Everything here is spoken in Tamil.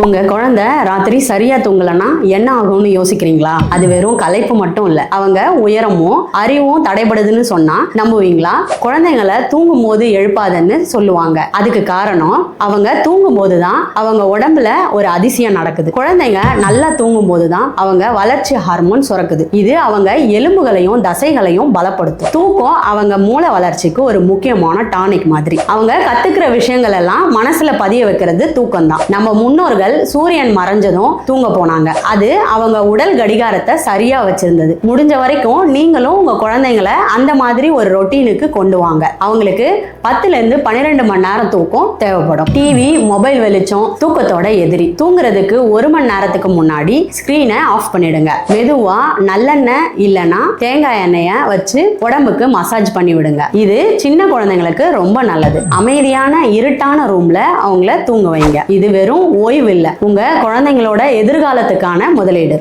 உங்க குழந்தை ராத்திரி சரியா தூங்கலன்னா என்ன ஆகும்னு யோசிக்கிறீங்களா? அது வெறும் களைப்பு மட்டும் இல்ல, அவங்க உயரமும் அறிவும் தடைபடுதுன்னு சொன்னா நம்புவீங்களா? குழந்தைங்களை தூங்கும் போது எழுப்பாதன்னு சொல்லுவாங்க. அதுக்கு காரணம் அவங்க தூங்கும் போதுதான் அவங்க உடம்புல ஒரு அதிசயம் நடக்குது. குழந்தைங்க நல்லா தூங்கும் போதுதான் அவங்க வளர்ச்சி ஹார்மோன் சுரக்குது. இது அவங்க எலும்புகளையும் தசைகளையும் பலப்படுத்தும். தூக்கம் அவங்க மூளை வளர்ச்சிக்கு ஒரு முக்கியமான டானிக் மாதிரி. அவங்க கத்துக்கிற விஷயங்கள் எல்லாம் மனசுல பதிய வைக்கிறது தூக்கம் தான். நம்ம முன்னோர்கள் சூரியன் மறைஞ்சதும் தூங்க போனாங்க. அது அவங்க உடல் கடிகாரத்தை சரியா வச்சிருந்தது. முடிஞ்ச வரைக்கும் நீங்களும் உங்க குழந்தைங்களை அந்த மாதிரி ஒரு ரொட்டீனுக்கு கொண்டு வாங்க. அவங்களுக்கு 10 இருந்து 12 மணி நேரம் தூக்கம் தேவைப்படும். டிவி, மொபைல் வெளிச்சம் தூக்கத்தோட எதிரி. தூங்குறதுக்கு 1 மணி நேரத்துக்கு முன்னாடி ஸ்கிரீனை ஆஃப் பண்ணிடுங்க. மெதுவா நல்லெண்ணெய் இல்லைன்னா தேங்காய் எண்ணெய வச்சு உடம்புக்கு மசாஜ் பண்ணி விடுங்க. இது சின்ன குழந்தைங்களுக்கு ரொம்ப நல்லது. அமைதியான இருட்டான ரூம்ல அவங்கள தூங்க வைங்க. இது வெறும் ஓய்வு இல்ல, உங்க குழந்தைங்களோட எதிர்காலத்துக்கான முதலீடு.